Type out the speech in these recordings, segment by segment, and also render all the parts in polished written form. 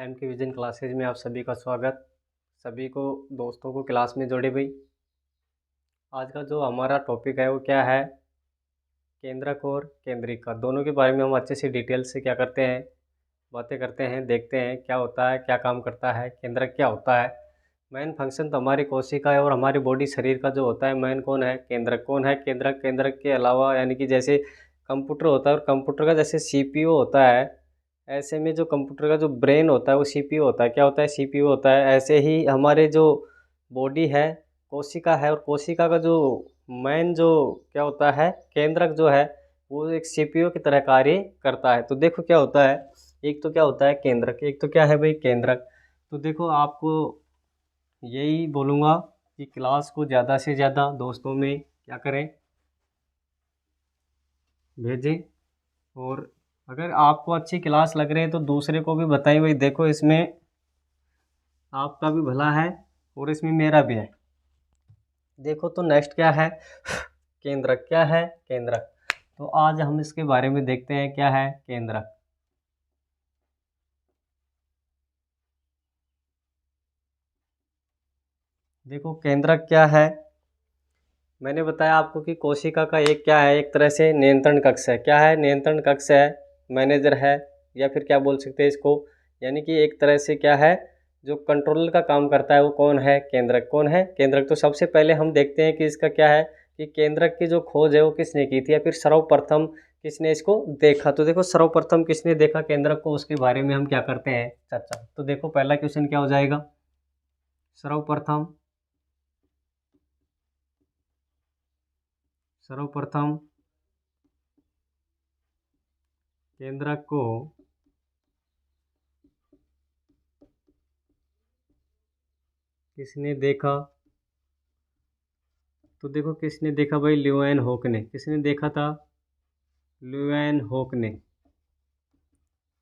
M के vision classes में आप सभी का स्वागत। सभी को दोस्तों को क्लास में जोड़े भाई। आज का जो हमारा टॉपिक है वो क्या है, केंद्रक और केंद्रिका दोनों के बारे में हम अच्छे से डिटेल से क्या करते हैं, बातें करते हैं, देखते हैं क्या होता है, क्या काम करता है, केंद्रक क्या होता है। मेन फंक्शन तो हमारी कोशिका है और हमारी बॉडी शरीर का जो होता है मेन कौन है, केंद्रक। कौन है केंद्रक? केंद्रक के अलावा यानी कि जैसे कंप्यूटर होता है और कंप्यूटर का जैसे सीपीयू होता है, ऐसे में जो कंप्यूटर का जो ब्रेन होता है वो सीपीयू होता है। क्या होता है? सीपीयू होता है। ऐसे ही हमारे जो बॉडी है कोशिका है, और कोशिका का जो मेन जो क्या होता है, केंद्रक जो है वो एक सीपीयू की तरह कार्य करता है। तो देखो क्या होता है, एक तो क्या होता है केंद्रक, एक तो क्या है भाई केंद्रक। तो देखो आपको यही बोलूँगा कि क्लास को ज़्यादा से ज़्यादा दोस्तों में क्या करें, भेजें। और अगर आपको अच्छी क्लास लग रही है तो दूसरे को भी बताइए भाई, देखो इसमें आपका भी भला है और इसमें मेरा भी है। देखो तो नेक्स्ट क्या है, केंद्रक। क्या है? केंद्रक। तो आज हम इसके बारे में देखते हैं क्या है केंद्रक। देखो केंद्रक क्या है, मैंने बताया आपको कि कोशिका का एक क्या है, एक तरह से नियंत्रण कक्ष है। क्या है? नियंत्रण कक्ष है, मैनेजर है, या फिर क्या बोल सकते हैं इसको, यानी कि एक तरह से क्या है जो कंट्रोलर का काम करता है वो कौन है? केंद्रक। कौन है? केंद्रक। तो सबसे पहले हम देखते हैं कि इसका क्या है कि केंद्रक की जो खोज है वो किसने की थी, या फिर सर्वप्रथम किसने इसको देखा। तो देखो सर्वप्रथम किसने देखा केंद्रक को, उसके बारे में हम क्या करते हैं चर्चा। तो देखो पहला क्वेश्चन क्या हो जाएगा, सर्वप्रथम सर्वप्रथम केंद्रक को किसने देखा। तो देखो किसने देखा भाई, ल्यूएनहोक ने। किसने देखा था? ल्यूएनहोक ने।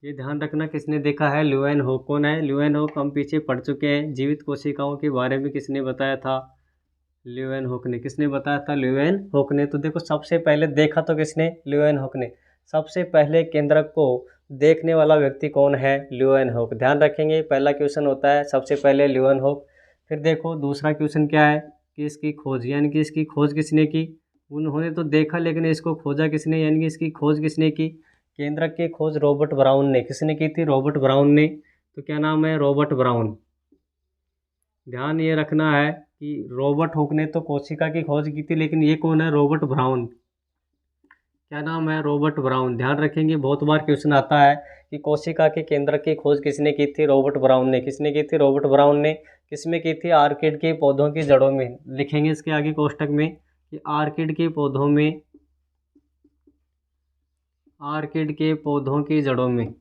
ये ध्यान रखना किसने देखा है, ल्यूएनहोक। कौन है ल्यूएनहोक? हम पीछे पढ़ चुके हैं जीवित कोशिकाओं के बारे में, किसने बताया था? ल्यूएनहोक ने। किसने बताया था? ल्यूएनहोक ने। तो देखो सबसे पहले देखा तो किसने? ल्यूएनहोक ने। सबसे पहले केंद्रक को देखने वाला व्यक्ति कौन है? ल्यूएनहोक। ध्यान रखेंगे पहला क्वेश्चन होता है सबसे पहले ल्यूएनहोक। फिर देखो दूसरा क्वेश्चन क्या है कि इसकी खोज, यानी कि इसकी खोज किसने की। उन्होंने तो देखा लेकिन इसको खोजा किसने, यानी कि इसकी खोज किसने की। केंद्रक की खोज रॉबर्ट ब्राउन ने। किसने की थी? रॉबर्ट ब्राउन ने। तो क्या नाम है? Robert brown. ध्यान ये रखना है कि रॉबर्ट हुक ने तो कोशिका की खोज की थी, लेकिन ये कौन है? Robert brown. क्या नाम है? Robert brown. ध्यान रखेंगे बहुत बार क्वेश्चन आता है कि कोशिका के केंद्र की खोज किसने की थी? रॉबर्ट ब्राउन ने। किसने की थी? रॉबर्ट ब्राउन ने। किसमें की थी? आर्किड के पौधों की जड़ों में। लिखेंगे इसके आगे कोष्टक में कि आर्किड के पौधों में, आर्किड के पौधों की जड़ों में।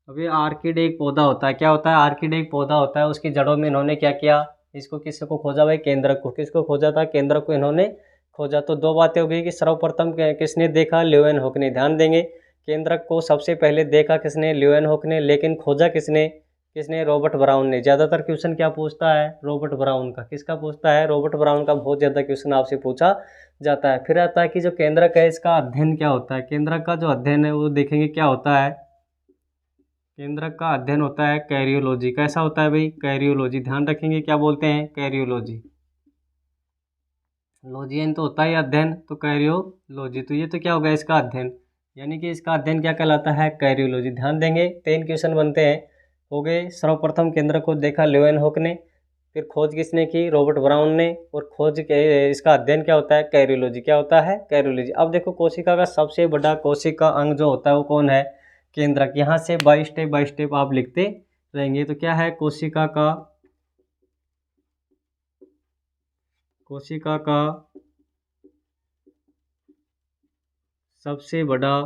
अभी आर्किड एक पौधा होता है। क्या होता है? आर्किड एक पौधा होता है, उसकी जड़ों में इन्होंने क्या किया, इसको किसको खोजा भाई? केंद्रक को। किसको खोजा था? केंद्रक को इन्होंने खोजा। तो दो बातें हो गई कि सर्वप्रथम किसने देखा? ल्यूएनहोक ने। ध्यान देंगे केंद्रक को सबसे पहले देखा किसने? ल्यूएनहोक ने। लेकिन खोजा किसने? किसने? रॉबर्ट ब्राउन ने। ज़्यादातर क्वेश्चन क्या पूछता है? रॉबर्ट ब्राउन का। किसका पूछता है? रॉबर्ट ब्राउन का बहुत ज़्यादा क्वेश्चन आपसे पूछा जाता है। फिर आता है कि जो केंद्रक है इसका अध्ययन क्या होता है। केंद्रक का जो अध्ययन है वो देखेंगे क्या होता है। केंद्रक का अध्ययन होता है कैरियोलॉजी। कैसा होता है भाई? कैरियोलॉजी। ध्यान रखेंगे क्या बोलते हैं? कैरियोलॉजी। लॉजियन तो होता है अध्ययन, तो कैरियोलॉजी। तो ये तो क्या होगा? इसका अध्ययन, यानी कि इसका अध्ययन क्या कहलाता है? कैरियोलॉजी। ध्यान देंगे 3 क्वेश्चन बनते हैं। हो गए, सर्वप्रथम केंद्र को देखा ल्यूएनहोक ने, फिर खोज किसने की? रॉबर्ट ब्राउन ने, और खोज के इसका अध्ययन क्या होता है? कैरियोलॉजी। क्या होता है? कैरियोलॉजी। अब देखो कोशिका का सबसे बड़ा कोशिका अंग जो होता है वो कौन है? केंद्रक। यहाँ से बाय स्टेप आप लिखते रहेंगे। तो क्या है? कोशिका का, कोशिका का सबसे बड़ा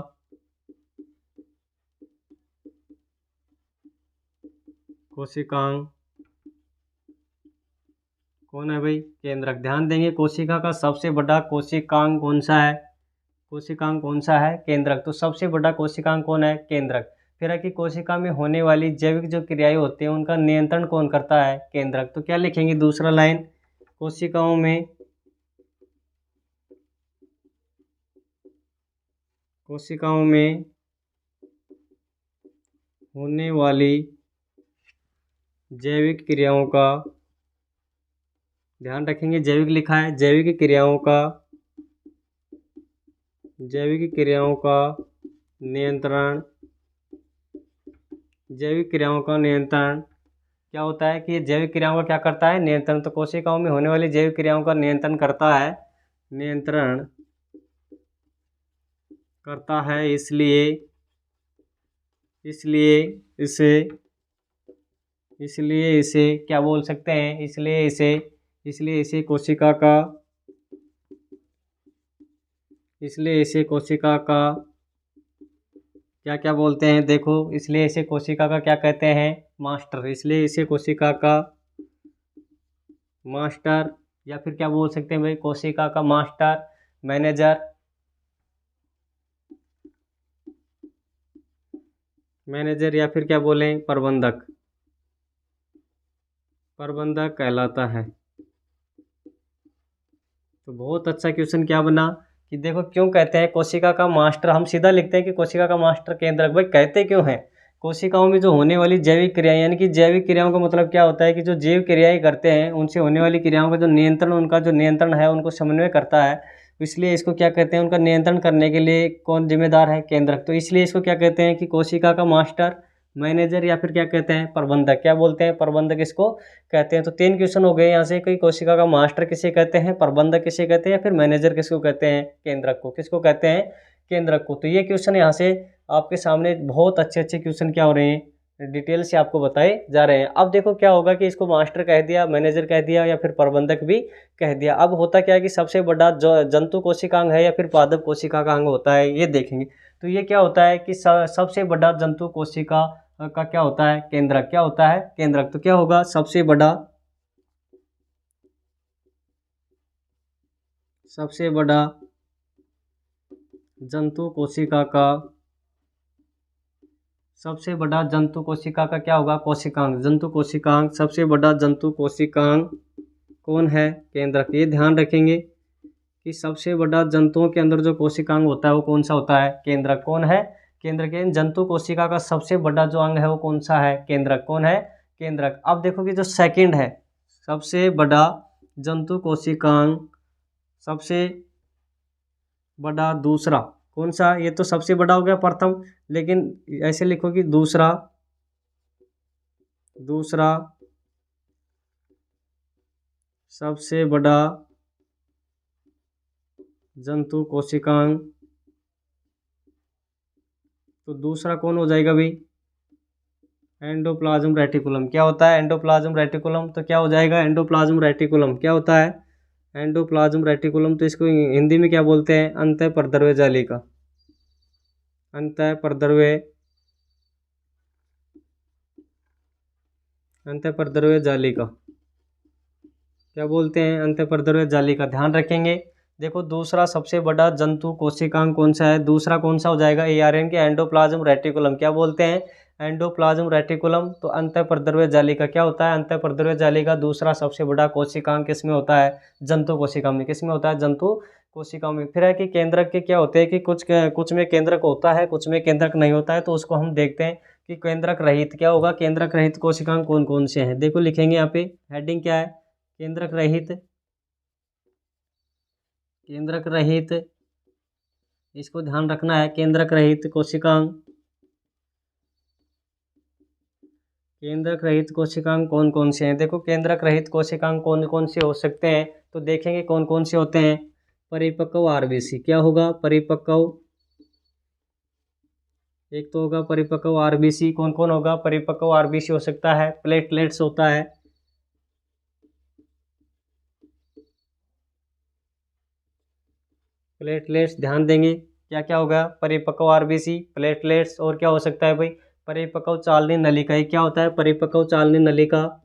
कोशिकांग कौन है भाई? केंद्रक। ध्यान देंगे कोशिका का सबसे बड़ा कोशिकांग कौन सा है? कोशिकांग कौन सा है? केंद्रक। तो सबसे बड़ा कोशिकांग कौन है? केंद्रक। फिर है कि कोशिका में होने वाली जैविक जो क्रियाएं होती हैं उनका नियंत्रण कौन करता है? केंद्रक। तो क्या लिखेंगे दूसरा लाइन, कोशिकाओं में कोशिकाओं में होने वाली जैविक क्रियाओं का, ध्यान रखेंगे जैविक लिखा है, जैविक क्रियाओं का नियंत्रण, जैविक क्रियाओं का नियंत्रण क्या होता है कि जैविक क्रियाओं का क्या करता है, नियंत्रण। तो कोशिकाओं में होने वाली जैविक क्रियाओं का नियंत्रण करता है, इसलिए इसे क्या बोल सकते हैं, इसलिए इसे कोशिका का क्या क्या बोलते हैं, देखो इसलिए इसे कोशिका का क्या कहते हैं, मास्टर। इसलिए इसे कोशिका का मास्टर, या फिर क्या बोल सकते हैं भाई, कोशिका का मास्टर, मैनेजर या फिर क्या बोलें, प्रबंधक कहलाता है। तो बहुत अच्छा क्वेश्चन क्या बना कि देखो क्यों कहते हैं कोशिका का मास्टर, हम सीधा लिखते हैं कि कोशिका का मास्टर केंद्रक। भाई कहते क्यों हैं, कोशिकाओं में जो होने वाली जैविक क्रियाएं, यानी कि जैविक क्रियाओं का मतलब क्या होता है कि जो जैव क्रियाएं करते हैं उनसे होने वाली क्रियाओं का जो नियंत्रण, उनका जो नियंत्रण है उनको समन्वय करता है। इसलिए इसको क्या कहते हैं, उनका नियंत्रण करने के लिए कौन जिम्मेदार है, केंद्रक। तो इसलिए इसको क्या कहते हैं कि कोशिका का मास्टर, मैनेजर या फिर क्या कहते हैं, प्रबंधक। क्या बोलते हैं, प्रबंधक इसको कहते हैं। तो 3 क्वेश्चन हो गए यहाँ से कि कोशिका का मास्टर किसे कहते हैं, प्रबंधक किसे कहते हैं, फिर मैनेजर किसको कहते हैं, केंद्रक को। किसको कहते हैं, केंद्रक को। तो ये क्वेश्चन यहाँ से आपके सामने बहुत अच्छे अच्छे क्वेश्चन क्या हो रहे हैं, डिटेल से आपको बताए जा रहे हैं। अब देखो क्या होगा कि इसको मास्टर कह दिया, मैनेजर कह दिया या फिर प्रबंधक भी कह दिया। अब होता क्या है कि सबसे बड़ा जो जंतु कोशिकांग है या फिर पादप कोशिका का अंग होता है, ये देखेंगे। तो ये क्या होता है कि सबसे बड़ा जंतु कोशिका का क्या होता है, केंद्रक। क्या होता है, केंद्रक। तो क्या होगा, सबसे बड़ा जंतु कोशिका का, सबसे बड़ा जंतु कोशिका का क्या होगा, कोशिकांग, जंतु कोशिकांग। सबसे बड़ा जंतु कोशिकांग कौन है, केंद्रक। ये ध्यान रखेंगे कि सबसे बड़ा जंतुओं के अंदर जो कोशिकांग होता है वो कौन सा होता है, केंद्रक। कौन है, केंद्रक। जंतु कोशिका का सबसे बड़ा जो अंग है वो कौन सा है, केंद्रक। कौन है, केंद्रक। अब देखो कि जो सेकंड है, सबसे बड़ा जंतु कोशिकांग, सबसे बड़ा दूसरा कौन सा, ये तो सबसे बड़ा हो गया प्रथम, लेकिन ऐसे लिखो कि दूसरा सबसे बड़ा जंतु कोशिकांग। तो दूसरा कौन हो जाएगा भाई, एंडोप्लाज्म रेटिकुलम। क्या होता है, एंडोप्लाज्म रेटिकुलम। तो क्या हो जाएगा, एंडोप्लाज्म रेटिकुलम। क्या होता है, एंडोप्लाज्म रेटिकुलम। तो इसको हिंदी में क्या बोलते हैं, अंतःपरद्रव्य जालिका। अंतःपरद्रव्य जालिका क्या बोलते हैं, अंतःपरद्रव्य जालिका। ध्यान रखेंगे। देखो दूसरा सबसे बड़ा जंतु कोशिकांग कौन सा है, दूसरा कौन सा हो जाएगा, ARN के एंडोप्लाज्म रेटिकुलम। क्या बोलते हैं, एंडोप्लाज्म रेटिकुलम। तो अंतःपरद्रव्य जालिका क्या होता है, अंतःपरद्रव्य जालिका दूसरा सबसे बड़ा कोशिकांग किसमें होता है, जंतु कोशिका में। किसमें होता है, जंतु कोशिकाओं में। फिर है कि केंद्रक के क्या होते हैं कि कुछ में केंद्रक होता है, कुछ में केंद्रक नहीं होता है। तो उसको हम देखते हैं कि केंद्रक रहित क्या होगा, केंद्रक रहित कोशिकांग कौन कौन से हैं। देखो लिखेंगे यहाँ पे, हेडिंग क्या है, केंद्रक रहित, इसको ध्यान रखना है, केंद्रक रहित कोशिकांग। केंद्रक रहित कोशिकांग कौन कौन से हैं। देखो केंद्रक रहित कोशिकांग कौन कौन से हो सकते हैं, तो देखेंगे कौन कौन से होते हैं। परिपक्व RBC। क्या होगा, परिपक्व, एक तो होगा परिपक्व RBC। कौन कौन होगा, परिपक्व RBC हो सकता है, प्लेटलेट्स होता है, प्लेटलेट्स। ध्यान देंगे क्या क्या होगा, परिपक्व RBC, प्लेटलेट्स, और क्या हो सकता है भाई, परिपक्व चालनी नलिका। ये क्या होता है, परिपक्व चालनी नलिका।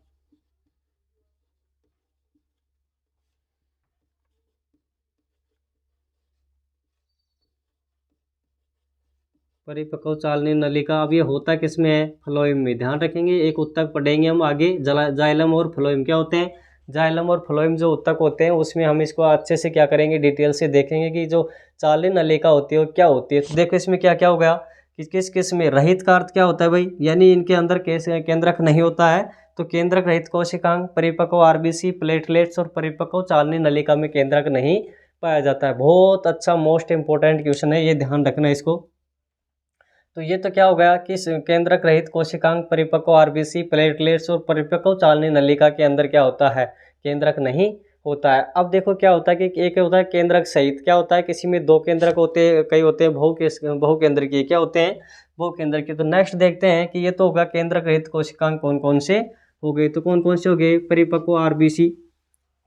परिपक्व चालनी नलिका। अब ये होता किस में है, फ्लोएम में। ध्यान रखेंगे, एक उत्तक पढ़ेंगे हम आगे, जाइलम और फ्लोएम क्या होते हैं, जाइलम और फ्लोएम जो ऊतक होते हैं उसमें हम इसको अच्छे से क्या करेंगे, डिटेल से देखेंगे कि जो चालनी नलिका होती है वो क्या होती है। तो देखो इसमें क्या क्या हो गया कि किस किस में रहित का अर्थ क्या होता है भाई, यानी इनके अंदर कैसे केंद्रक नहीं होता है। तो केंद्रक रहित कोशिकांग, परिपक्व आरबीसी, प्लेटलेट्स और परिपक्व चालनी नलिका में केंद्रक नहीं पाया जाता है। बहुत अच्छा मोस्ट इंपोर्टेंट क्वेश्चन है, ये ध्यान रखना इसको। तो ये तो क्या हो गया कि केंद्रक रहित कोशिकांग, परिपक्व आरबीसी, प्लेटलेट्स और परिपक्व चालनी नलिका के अंदर क्या होता है, केंद्रक नहीं होता है। अब देखो क्या होता है कि एक होता है केंद्रक सहित, क्या होता है किसी में दो केंद्रक होते हैं, कई होते हैं बहुकेंद्रकीय, क्या होते हैं बहुकेंद्रकीय। तो नेक्स्ट देखते हैं कि ये तो होगा केंद्रक रहित कोशिकांग कौन कौन से हो गए, तो कौन कौन से हो गए, परिपक्व आरबीसी,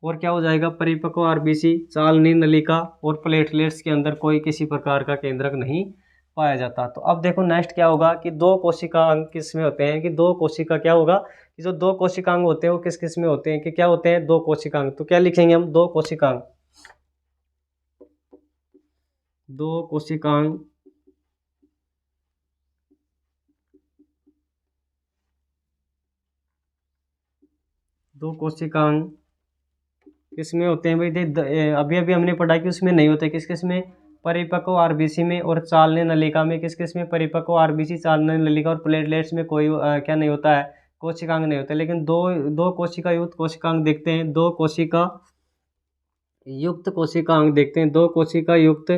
और क्या हो जाएगा परिपक्व आरबीसी, चालनी नलिका और प्लेटलेट्स के अंदर कोई किसी प्रकार का केंद्रक नहीं पाया जाता। तो अब देखो नेक्स्ट क्या होगा कि दो कोशिकांग किस में होते हैं, कि दो कोशिका क्या होगा कि जो दो कोशिकांग होते हैं वो किस किस में होते हैं, कि क्या होते हैं दो कोशिकांग। तो क्या लिखेंगे हम, दो कोशिकांग, दो कोशिकांग दो कोशिकांग किस में होते हैं भाई, अभी अभी हमने पढ़ा कि उसमें नहीं होते, किस किस में, परिपक्व आरबीसी में और चालनी नलिका में, किस किस में, परिपक्व आरबीसी, चालनी नलिका और प्लेटलेट्स में कोई क्या नहीं होता है, कोशिकांग नहीं होता। लेकिन दो दो कोशिका युक्त कोशिकांग देखते हैं, दो कोशिका युक्त कोशिकांग देखते हैं, दो कोशिका युक्त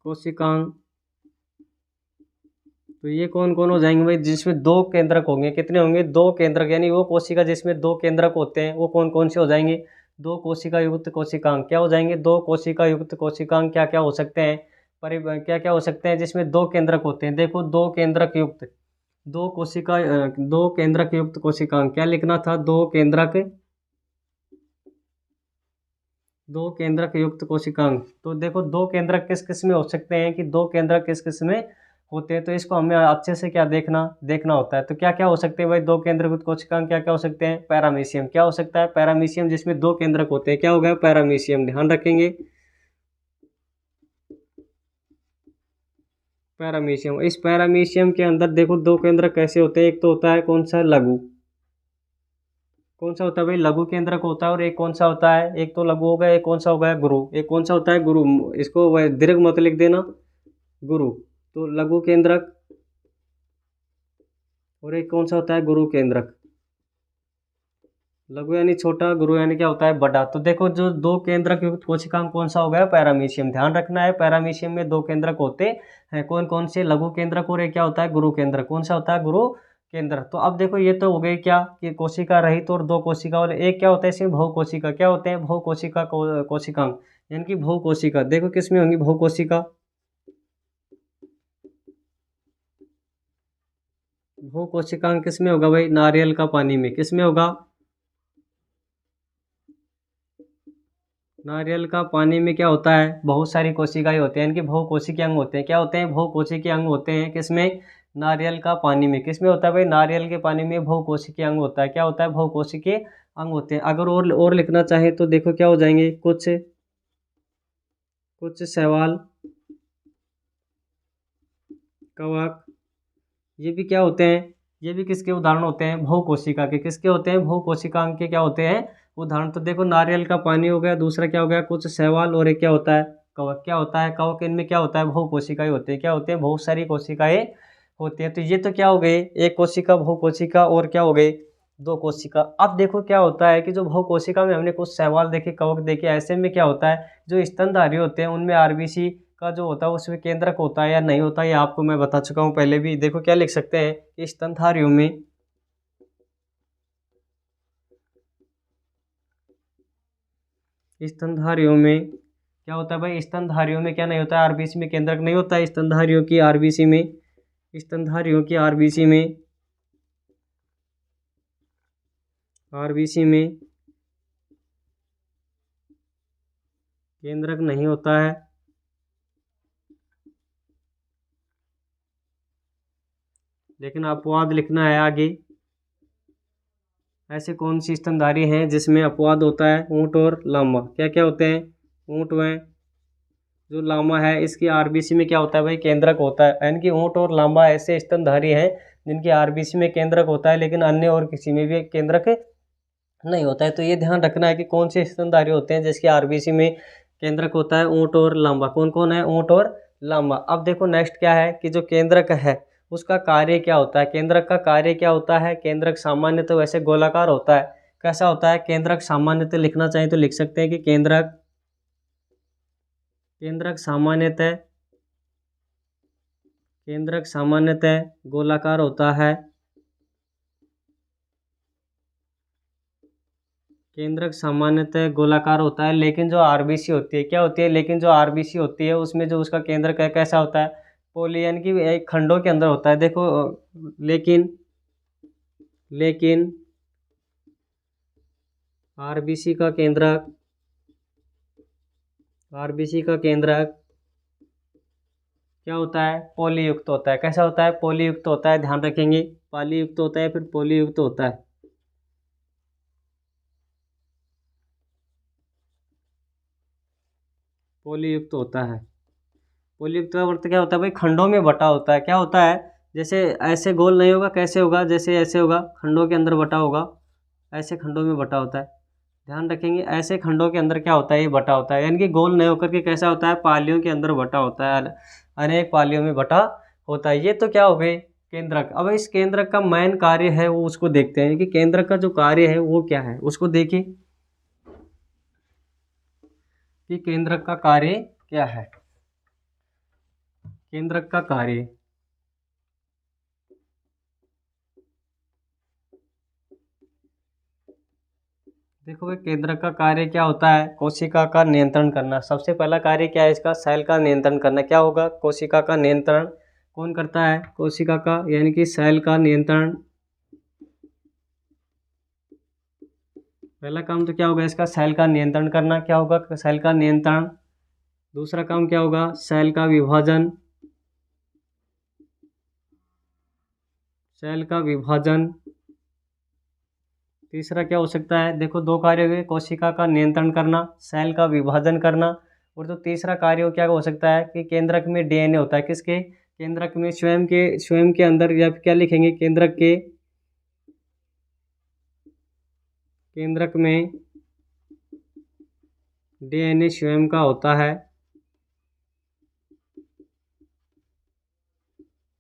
कोशिकांग। तो ये कौन कौन हो जाएंगे भाई, जिसमें दो केंद्रक होंगे, कितने होंगे, दो केंद्रक, यानी वो कोशिका जिसमें दो केंद्रक होते हैं वो कौन कौन से हो जाएंगे, दो कोशिका युक्त कोशिकांग क्या हो जाएंगे, दो कोशिका युक्त कोशिकांग क्या क्या हो सकते हैं, क्या क्या हो सकते हैं जिसमें दो केंद्रक होते हैं। देखो दो केंद्रक युक्त, दो केंद्रक युक्त कोशिकांग, क्या लिखना था, दो केंद्रक युक्त कोशिकांग। तो देखो दो केंद्रक किस किस में हो सकते हैं, कि दो केंद्रक किस किस में होते हैं, तो इसको हमें अच्छे से क्या देखना होता है। तो क्या क्या हो सकते हैं भाई दो केंद्रक युक्त कोशिकांग, क्या क्या हो सकते हैं, पैरामीशियम, क्या हो सकता है पैरामीशियम, जिसमें दो केंद्रक होते हैं, क्या हो गया पैरामीशियम, ध्यान रखेंगे पैरामीशियम। इस पैरामीशियम के अंदर देखो दो केंद्रक कैसे होते हैं, एक तो होता है कौन सा, लघु, कौन सा होता है भाई, लघु केंद्रक होता है, और एक कौन सा होता है, एक तो लघु हो गया, एक कौन सा हो गया गुरु, एक कौन सा होता है गुरु, इसको दीर्घ मत लिख देना, गुरु। तो लघु केंद्रक, और एक कौन सा होता है गुरु केंद्रक, लघु यानी छोटा, गुरु यानी क्या होता है बड़ा। तो देखो जो दो केंद्रक युक्त कोशिकांग कौन सा हो गया, पैरामीशियम, ध्यान रखना है पैरामीशियम में दो केंद्रक होते हैं, कौन कौन से, लघु केंद्रक, और एक क्या होता है गुरु केंद्रक, कौन सा होता है गुरु केंद्र। तो अब देखो ये तो हो गई क्या कि कोशिका रहित और दो कोशिका वाले, एक क्या होता है इसमें बहुकोशिका, क्या होते हैं बहुकोशिका कोशिकांग, यानी कि बहुकोशिका। देखो किस में होंगी बहुकोशिका, बहुकोशिकांग किस में होगा भाई, नारियल का पानी में, किस में होगा, नारियल का पानी में क्या होता है, बहुत सारी कोशिकाएं होते हैं, इनके बहुकोशिकीय अंग होते हैं, क्या होते हैं बहुकोशिकीय अंग होते हैं, किसमें, नारियल का पानी में, किसमें होता है भाई, नारियल के पानी में बहुकोशिकीय अंग होता है, क्या होता है बहुकोशिकीय अंग होते हैं। अगर और लिखना चाहे तो देखो क्या हो जाएंगे, कुछ कुछ शैवाल, कवक, ये भी क्या होते हैं, ये भी किसके उदाहरण होते हैं, बहुकोशिका के, किसके होते हैं बहुकोशिकांग के क्या होते हैं उदाहरण। तो देखो नारियल का पानी हो गया, दूसरा क्या हो गया कुछ शैवाल, और एक क्या होता है कवक, क्या होता है कवक, इनमें क्या होता है बहुकोशिकाएं होती है, क्या होते हैं बहुत सारी कोशिकाएं होती हैं। तो ये तो क्या हो गए, एक कोशिका, बहुकोशिका, और क्या हो गए दो कोशिका। अब देखो क्या होता है कि जो बहुकोशिका में हमने कुछ शैवाल देखे, कवक देखे, ऐसे में क्या होता है जो स्तनधारी होते हैं उनमें आरबीसी का जो होता है उसमें केंद्रक होता है या नहीं होता है, ये आपको मैं बता चुका हूँ पहले भी। देखो क्या लिख सकते हैं कि स्तनधारियों में, स्तनधारियों में क्या होता है भाई, स्तनधारियों में क्या नहीं होता है, आरबीसी में केंद्रक नहीं होता है, स्तनधारियों की आरबीसी में, स्तनधारियों की आरबीसी में, आरबीसी में केंद्रक नहीं होता है। लेकिन अपवाद लिखना है आगे, ऐसे कौन सी स्तनधारी हैं जिसमें अपवाद होता है, ऊंट और लामा, क्या क्या होते हैं, ऊंट में जो लामा है इसकी आरबीसी में क्या होता है भाई केंद्रक होता है, यानी कि ऊंट और लामा ऐसे स्तनधारी हैं जिनकी आरबीसी में केंद्रक होता है लेकिन अन्य और किसी में भी केंद्रक नहीं होता है। तो ये ध्यान रखना है कि कौन से स्तनधारी होते हैं जिसकी आरबीसी में केंद्रक होता है, ऊंट और लांबा। कौन कौन है? ऊंट और लांबा। अब देखो नेक्स्ट क्या है कि जो केंद्रक है उसका कार्य क्या होता है। केंद्रक का कार्य क्या होता है? केंद्रक सामान्यतः वैसे गोलाकार होता है। कैसा होता है केंद्रक? सामान्यतः लिखना चाहें तो लिख सकते हैं कि केंद्रक सामान्यतः गोलाकार होता है। केंद्रक सामान्यतः गोलाकार होता है, लेकिन जो आरबीसी होती है क्या होती है? लेकिन जो आरबीसी होती है उसमें जो उसका केंद्रक है कैसा होता है? पोली यानी कि एक खंडों के अंदर होता है। देखो लेकिन आरबीसी का केंद्रक क्या होता है? पोलीयुक्त होता है। कैसा होता है? पोलीयुक्त होता है। ध्यान रखेंगे, पालीयुक्त होता है फिर पोलीयुक्त होता है। पोलीयुक्त होता है। पोलीयुक्त का अर्थ क्या होता है भाई? खंडों में बटा होता है। क्या होता है? जैसे ऐसे गोल नहीं होगा, कैसे होगा? जैसे ऐसे होगा, खंडों के अंदर बटा होगा, ऐसे खंडों में बटा होता है। ध्यान रखेंगे, ऐसे खंडों के अंदर क्या होता है? ये बटा होता है, यानी कि गोल नहीं होकर के कैसा होता है? पालियों के अंदर बटा होता है, अनेक पालियों में बटा होता है। ये तो क्या हो गई? केंद्रक। अब इस केंद्रक का मेन कार्य है वो उसको देखते हैं कि केंद्रक का जो कार्य है वो क्या है, उसको देखिए कि केंद्रक का कार्य क्या है। केंद्रक का कार्य, देखो भाई केंद्रक का कार्य क्या होता है? कोशिका का नियंत्रण करना। सबसे पहला कार्य क्या है इसका? सेल का नियंत्रण करना। क्या होगा? कोशिका का नियंत्रण कौन करता है? कोशिका का, यानी कि सेल का नियंत्रण। पहला काम तो क्या होगा इसका? सेल का नियंत्रण करना। क्या होगा? सेल का नियंत्रण। दूसरा काम क्या होगा? सेल का विभाजन। सेल का विभाजन। तीसरा क्या हो सकता है? देखो दो कार्य हुए, कोशिका का नियंत्रण करना, सेल का विभाजन करना। और जो तीसरा कार्य क्या हो सकता है कि केंद्रक में डीएनए होता है। किसके? केंद्रक में स्वयं के अंदर, या क्या लिखेंगे? केंद्रक में डीएनए स्वयं का होता है।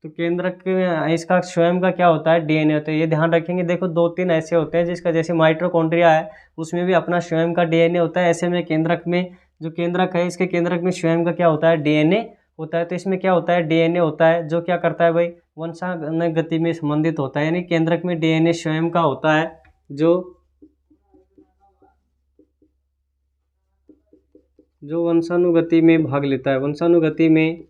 तो केंद्रक इसका स्वयं का क्या होता है? डीएनए होता है। ये ध्यान रखेंगे। देखो दो तीन ऐसे होते हैं जिसका, जैसे माइटोकॉन्ड्रिया है उसमें भी अपना स्वयं का डीएनए होता है। ऐसे में केंद्रक में, जो केंद्रक है इसके केंद्रक में स्वयं का क्या होता है? डीएनए होता है। तो इसमें क्या होता है? डीएनए होता है जो क्या करता है भाई? वंशानुगति में संबंधित होता है, यानी केंद्रक में डीएनए स्वयं का होता है जो वंशानुगति में भाग लेता है। वंशानुगति में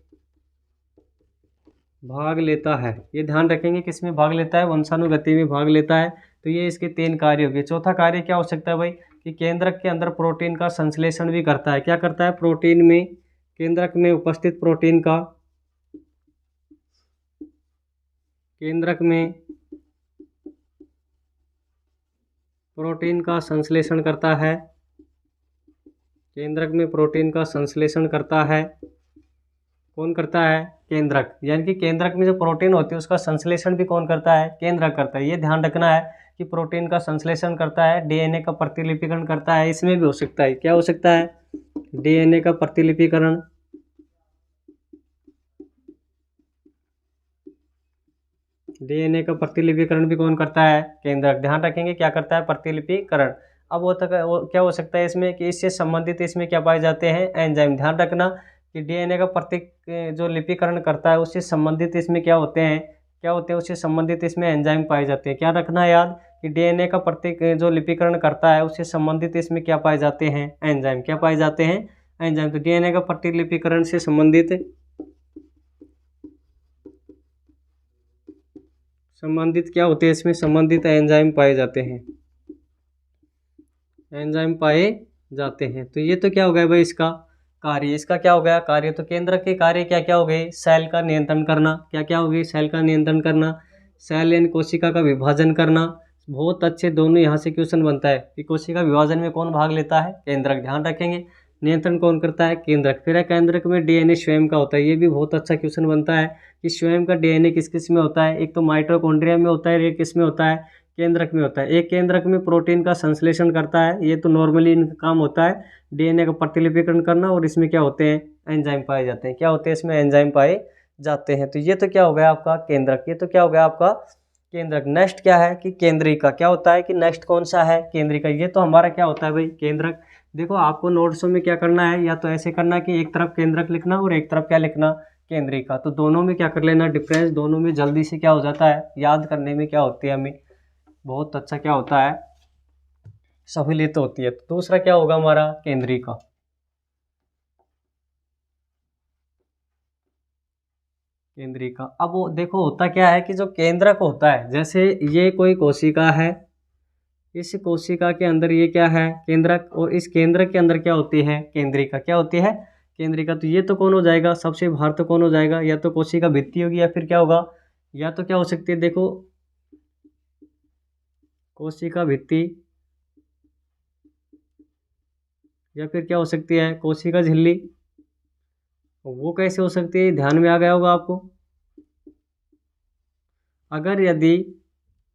भाग लेता है। ये ध्यान रखेंगे, किस में भाग लेता है? वंशानुगति में भाग लेता है। तो ये इसके तीन कार्य हो गए। चौथा कार्य क्या हो सकता है भाई? कि केंद्रक के अंदर प्रोटीन का संश्लेषण भी करता है। क्या करता है? प्रोटीन में, केंद्रक में उपस्थित प्रोटीन का, केंद्रक में प्रोटीन का संश्लेषण करता है। केंद्रक में प्रोटीन का संश्लेषण करता है। कौन करता है? केंद्रक। यानी कि केंद्रक में जो प्रोटीन होती है उसका संश्लेषण भी कौन करता है? केंद्रक करता है। ये ध्यान रखना है कि प्रोटीन का संश्लेषण करता है, डीएनए का प्रतिलिपिकरण करता है। इसमें भी हो सकता है, क्या हो सकता है? डीएनए का प्रतिलिपिकरण। डीएनए का प्रतिलिपिकरण भी कौन करता है? केंद्रक। ध्यान रखेंगे क्या करता है? प्रतिलिपिकरण। अब वो क्या हो सकता है इसमें कि इससे संबंधित इसमें क्या पाए जाते हैं? एंजाइम। ध्यान रखना कि डीएनए का जो लिपिकरण करता है उससे संबंधित इसमें क्या होते हैं? उससे संबंधित इसमें एंजाइम पाए जाते हैं। क्या रखना है याद कि डीएनए का जो लिपिकरण करता है उससे संबंधित इसमें क्या पाए जाते हैं? एंजाइम। क्या पाए जाते हैं? एंजाइम। तो डीएनए का प्रतिलिपिकरण से संबंधित क्या होते हैं? इसमें संबंधित एंजाइम पाए जाते हैं। एंजाइम पाए जाते हैं। तो ये तो क्या हो गया भाई इसका कार्य। इसका क्या हो गया कार्य? तो केंद्रक के कार्य क्या क्या हो गए? सेल का नियंत्रण करना। क्या क्या हो गई? सेल का नियंत्रण करना, सेल यानी कोशिका का विभाजन करना। बहुत अच्छे दोनों यहाँ से क्वेश्चन बनता है कि कोशिका विभाजन में कौन भाग लेता है? केंद्रक। ध्यान रखेंगे। नियंत्रण कौन करता है? केंद्रक। फिर है केंद्रक में डीएनए स्वयं का होता है, ये भी बहुत अच्छा क्वेश्चन बनता है कि स्वयं का डीएनए किस किस में होता है। एक तो माइटोकॉन्ड्रिया में होता है, एक किस में होता है? केंद्रक में होता है। एक केंद्रक में प्रोटीन का संश्लेषण करता है, ये तो नॉर्मली इनका काम होता है डीएनए का प्रतिलिपिकरण करना, और इसमें क्या होते हैं? एंजाइम पाए जाते हैं। क्या होते हैं इसमें? एंजाइम पाए जाते हैं। तो ये तो क्या हो गया आपका केंद्रक, ये तो क्या हो गया आपका केंद्रक। नेक्स्ट क्या है कि केंद्रिका। क्या होता है कि नेक्स्ट कौन सा है? केंद्रिका। ये तो हमारा क्या होता है भाई? केंद्रक। देखो आपको नोट्सों में क्या करना है, या तो ऐसे करना कि एक तरफ केंद्रक लिखना और एक तरफ क्या लिखना? केंद्रिका। तो दोनों में क्या कर लेना डिफरेंस, दोनों में जल्दी से क्या हो जाता है, याद करने में क्या होती है हमें बहुत अच्छा क्या होता है, सहूलियत होती है। तो दूसरा क्या होगा हमारा? केंद्रिका। केंद्रिका। अब वो देखो होता क्या है कि जो केंद्रक होता है, जैसे ये कोई कोशिका है, इस कोशिका के अंदर ये क्या है? केंद्रक। और इस केंद्रक के अंदर क्या होती है? केंद्रिका। क्या होती है? केंद्रिका। तो ये तो कौन हो जाएगा? सबसे बाहर तो कौन हो जाएगा? या तो कोशिका भित्ति होगी, या फिर क्या होगा, या तो क्या हो सकती है, देखो कोशिका भित्ति, या फिर क्या हो सकती है? कोशिका झिल्ली। वो कैसे हो सकती है? ध्यान में आ गया होगा आपको। अगर यदि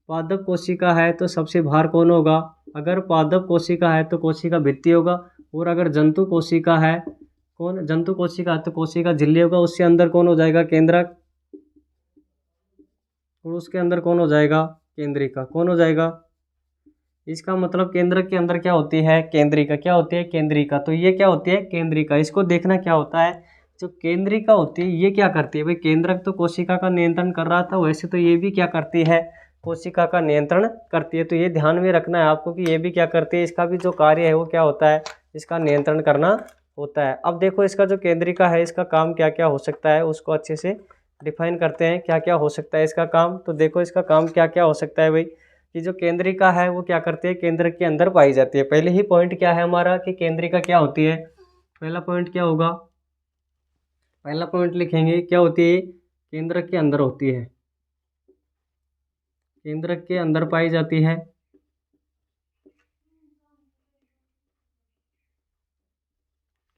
पादप कोशिका है तो सबसे बाहर कौन होगा? अगर पादप कोशिका है तो कोशिका भित्ति होगा, और अगर जंतु कोशिका है, कौन? जंतु कोशिका है तो कोशिका झिल्ली होगा। उससे अंदर कौन हो जाएगा? केंद्रक। और उसके अंदर कौन हो जाएगा? केंद्रिका। कौन हो जाएगा? इसका मतलब केंद्रक के अंदर क्या होती है? केंद्रिका। क्या होती है? केंद्रिका। तो ये क्या होती है? केंद्रिका। इसको देखना क्या होता है, जो केंद्रिका होती है ये क्या करती है भाई? केंद्रक तो कोशिका का नियंत्रण कर रहा था, वैसे तो ये भी क्या करती है? कोशिका का नियंत्रण करती है। तो ये ध्यान में रखना है आपको कि ये भी क्या करती है, इसका भी जो कार्य है वो क्या होता है? इसका नियंत्रण करना होता है। अब देखो इसका जो केंद्रिका है, इसका काम क्या क्या हो सकता है उसको अच्छे से डिफाइन करते हैं। क्या क्या हो सकता है इसका काम? तो देखो इसका काम क्या क्या हो सकता है भाई, कि जो केंद्रिका है वो क्या करती है? केंद्र के अंदर पाई जाती है। पहले ही पॉइंट क्या है हमारा कि केंद्रिका क्या होती है? पहला पॉइंट क्या होगा? पहला पॉइंट लिखेंगे क्या होती है? केंद्र के अंदर होती है, केंद्र के अंदर पाई जाती है।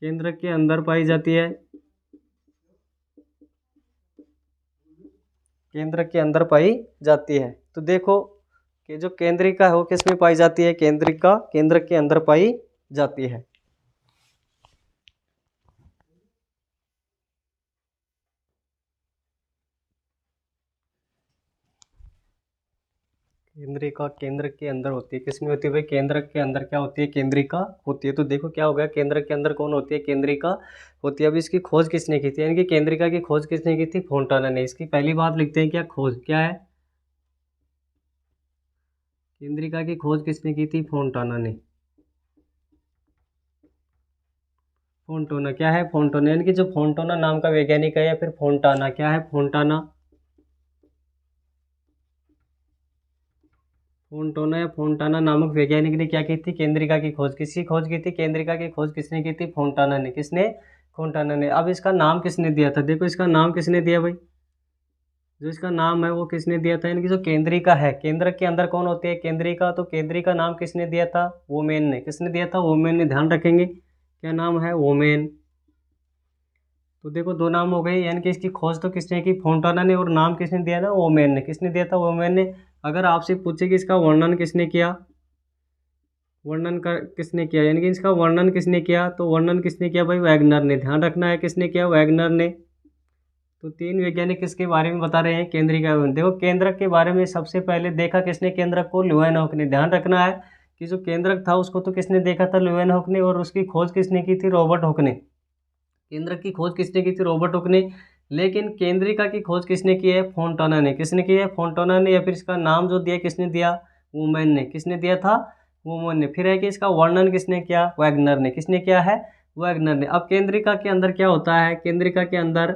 केंद्र के अंदर पाई जाती है, केंद्र के अंदर पाई जाती है। तो देखो कि जो केंद्रिका है वो किस में पाई जाती है? केंद्रिका केंद्र के अंदर पाई जाती है। केंद्रिका केंद्र के अंदर होती है। किस में होती है भाई? केंद्र के अंदर क्या होती है? केंद्रिका होती है। तो देखो क्या हो गया, केंद्र के अंदर कौन होती है? केंद्रिका होती है। अब इसकी खोज किसने की थी, यानी कि केंद्रिका की खोज किसने की थी? फोंटाना ने। इसकी पहली बात लिखते हैं क्या? खोज क्या है? केंद्रिका की खोज किसने की थी? फोंटाना ने। फोंटोना क्या है? फोंटोना, यानी कि जो फोंटोना नाम का वैज्ञानिक है, या फिर फोंटाना। क्या है? फोंटाना। फोंटोना या फोंटाना नामक वैज्ञानिक ने क्या की थी? केंद्रिका की खोज। किसकी खोज की थी? केंद्रिका की खोज किसने की थी? फोंटाना ने। किसने? फोंटाना ने। अब इसका नाम किसने दिया था? देखो इसका नाम किसने दिया भाई, जो इसका नाम है वो किसने दिया था, यानी कि जो केंद्रिका है, केंद्र के अंदर कौन होती है? केंद्रिका। तो केंद्रिका नाम किसने दिया था? वोमेन ने। किसने दिया था? वोमेन ने। ध्यान रखेंगे क्या नाम है? वोमेन। तो देखो दो नाम हो गए, यानी कि इसकी खोज तो किसने की? फोंटाना ने। और नाम किसने दिया ना? वोमेन ने। किसने दिया था? वोमेन ने। अगर आपसे पूछे कि इसका वर्णन किसने किया, वर्णन कर किसने किया, यानी कि इसका वर्णन किसने किया, तो वर्णन किसने किया भाई? वैगनर ने। ध्यान रखना है किसने किया? वैगनर ने। तो तीन वैज्ञानिक किसके बारे में बता रहे हैं? केंद्रिका। देखो केंद्रक के बारे में सबसे पहले देखा किसने केंद्रक को? ल्यूवेनहॉक ने। ध्यान रखना है कि जो केंद्रक था उसको तो किसने देखा था? ल्यूवेनहॉक ने। और उसकी खोज किसने की थी? रॉबर्ट हुक ने। केंद्रक की खोज किसने की थी? रॉबर्ट हुक ने। लेकिन केंद्रिका की खोज किसने की है? फोंटाना ने। किसने की है? फोंटाना ने। या फिर इसका नाम जो दिया किसने दिया? वुमेन ने। किसने दिया था? वुमेन ने। फिर है कि इसका वर्णन किसने किया? वैगनर ने। किसने किया है? वैगनर ने। अब केंद्रिका के अंदर क्या होता है? केंद्रिका के अंदर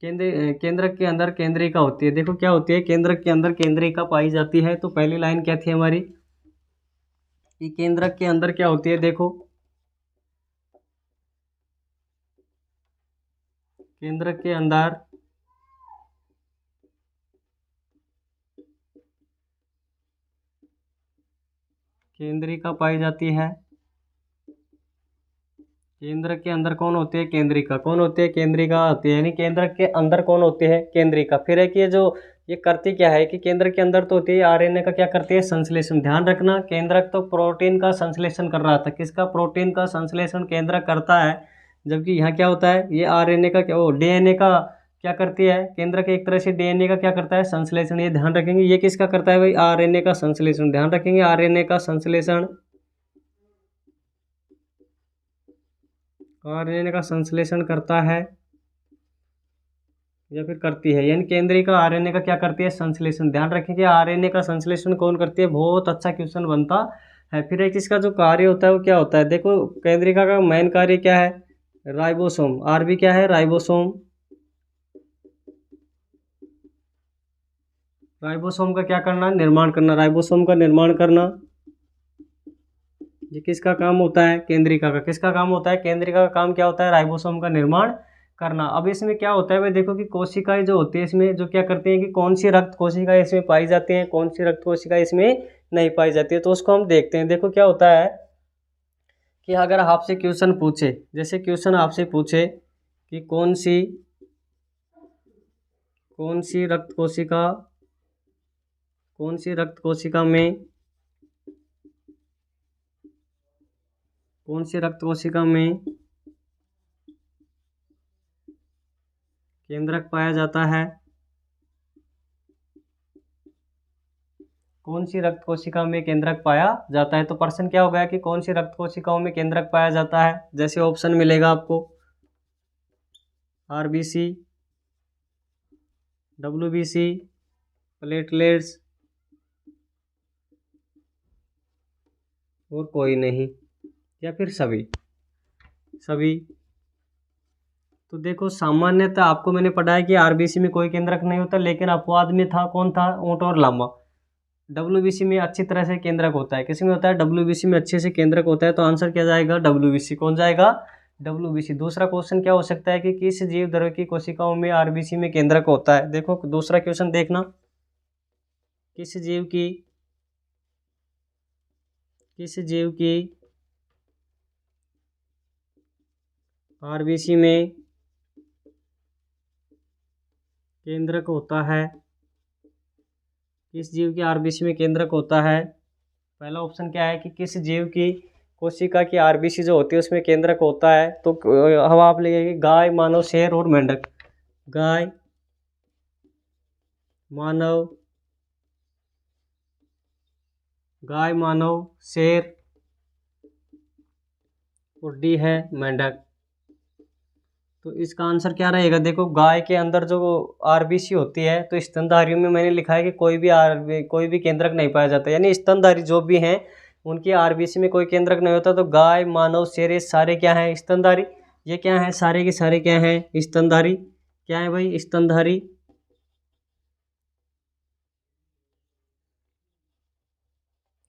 केंद्रक के अंदर केंद्रिका होती है। देखो क्या होती है? केंद्रक के अंदर केंद्रिका पाई जाती है। तो पहली लाइन क्या थी हमारी कि केंद्रक के अंदर क्या होती है? देखो केंद्रक के अंदर केंद्रिका पाई जाती है। केंद्र के अंदर कौन होती है? केंद्रिका। कौन होती है? केंद्रिका होती है। यानी केंद्र के अंदर कौन होती है? केंद्रिका। फिर है कि ये जो ये करती क्या है कि केंद्र के अंदर तो होती है आरएनए का क्या करती है? संश्लेषण। ध्यान रखना, केंद्रक तो प्रोटीन का संश्लेषण कर रहा था। किसका? प्रोटीन का संश्लेषण केंद्रक करता है, जबकि यहाँ क्या होता है? ये आरएनए का क्या, डीएनए का क्या करती है? केंद्रक एक तरह से डीएनए का क्या करता है? संश्लेषण। ये ध्यान रखेंगे। ये किसका करता है भाई? आरएनए का संश्लेषण। ध्यान रखेंगे, आरएनए का संश्लेषण, आरएनए का संश्लेषण करता है या फिर करती है। यानी केंद्रिका आरएनए का क्या करती है? संश्लेषण। ध्यान रखेंगे, आरएनए का संश्लेषण कौन करती है? बहुत अच्छा क्वेश्चन बनता है। फिर एक इसका जो कार्य होता है वो क्या होता है? देखो, केंद्रिका का मेन कार्य क्या है? राइबोसोम। आरबी क्या है? राइबोसोम। राइबोसोम का क्या करना? निर्माण करना। राइबोसोम का निर्माण करना, ये किसका काम होता है? केंद्रिका का। किसका काम होता है? केंद्रिका का काम क्या होता है? राइबोसोम का निर्माण करना। अब इसमें क्या होता है भाई? देखो कि कोशिकाएं जो होती है इसमें जो क्या करती हैं कि कौन सी रक्त कोशिकाएं इसमें पाई जाती हैं, कौन सी रक्त कोशिकाएं इसमें नहीं पाई जाती है, तो उसको हम देखते हैं। देखो क्या होता है कि अगर आपसे क्वेश्चन पूछे, जैसे क्वेश्चन आपसे पूछे कि कौन सी रक्त कोशिका, कौन सी रक्त कोशिका में, कौन सी रक्त कोशिका में केंद्रक पाया जाता है, कौन सी रक्त कोशिका में केंद्रक पाया जाता है, तो प्रश्न क्या हो गया कि कौन सी रक्त कोशिकाओं में केंद्रक पाया जाता है। जैसे ऑप्शन मिलेगा आपको आरबीसी, डब्ल्यूबीसी, प्लेटलेट्स और कोई नहीं, या फिर सभी। तो देखो, सामान्यतः आपको मैंने पढ़ा है कि आरबीसी में कोई केंद्रक नहीं होता, लेकिन अपवाद में था, कौन था? ऊंट और लामा। डब्ल्यूबीसी में अच्छी तरह से केंद्रक होता है। किसी में होता है? डब्ल्यूबीसी में अच्छे से केंद्रक होता है, तो आंसर क्या जाएगा? डब्ल्यूबीसी। कौन जाएगा? डब्ल्यूबीसी। दूसरा क्वेश्चन क्या हो सकता है कि किस जीव द्रव्य की कोशिकाओं में आरबीसी में केंद्रक होता है? देखो दूसरा क्वेश्चन देखना, किस जीव की आरबीसी में केंद्रक होता है, किस जीव की आरबीसी में केंद्रक होता है? पहला ऑप्शन क्या है कि किस जीव की कोशिका की आरबीसी जो होती है उसमें केंद्रक होता है, तो हम आप लेंगे गाय, मानव, शेर और मेंढक। गाय, मानव, शेर और डी है मेंढक। तो इसका आंसर क्या रहेगा? देखो, गाय के अंदर जो आरबीसी होती है, तो स्तनधारियों में मैंने लिखा है कि कोई भी केंद्रक नहीं पाया जाता, यानी स्तनधारी जो भी हैं उनकी आरबीसी में कोई केंद्रक नहीं होता। तो गाय, मानव, शेर ये सारे क्या हैं? स्तनधारी। ये क्या हैं? सारे के सारे क्या हैं? स्तनधारी। क्या है भाई? स्तनधारी।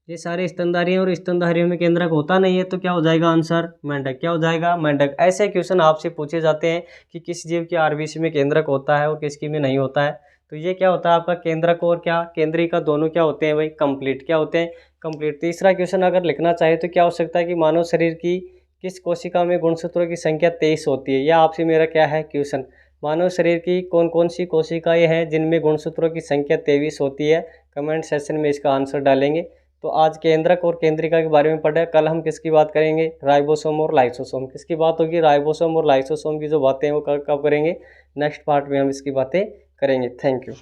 ये सारे स्तनधारी हैं और स्तनधारियों में केंद्रक होता नहीं है, तो क्या हो जाएगा आंसर? मेंढक। क्या हो जाएगा? मेंढक। ऐसे क्वेश्चन आपसे पूछे जाते हैं कि किस जीव की आरबीसी में केंद्रक होता है और किसकी में नहीं होता है। तो ये क्या होता है आपका? केंद्रक और क्या केंद्रीय का दोनों क्या होते हैं भाई? कंप्लीट। क्या होते हैं? कंप्लीट। तीसरा क्वेश्चन अगर लिखना चाहे तो क्या हो सकता है कि मानव शरीर की किस कोशिका में गुणसूत्रों की संख्या 23 होती है? यह आपसे मेरा क्या है क्वेश्चन? मानव शरीर की कौन कौन सी कोशिकाएं हैं जिनमें गुणसूत्रों की संख्या 23 होती है? कमेंट सेक्शन में इसका आंसर डालेंगे। तो आज केंद्रक और केंद्रिका के बारे में पढ़ा। कल हम किसकी बात करेंगे? राइबोसोम और लाइसोसोम। किसकी बात होगी? राइबोसोम और लाइसोसोम की जो बातें हैं वो कब करेंगे? नेक्स्ट पार्ट में हम इसकी बातें करेंगे। Thank you.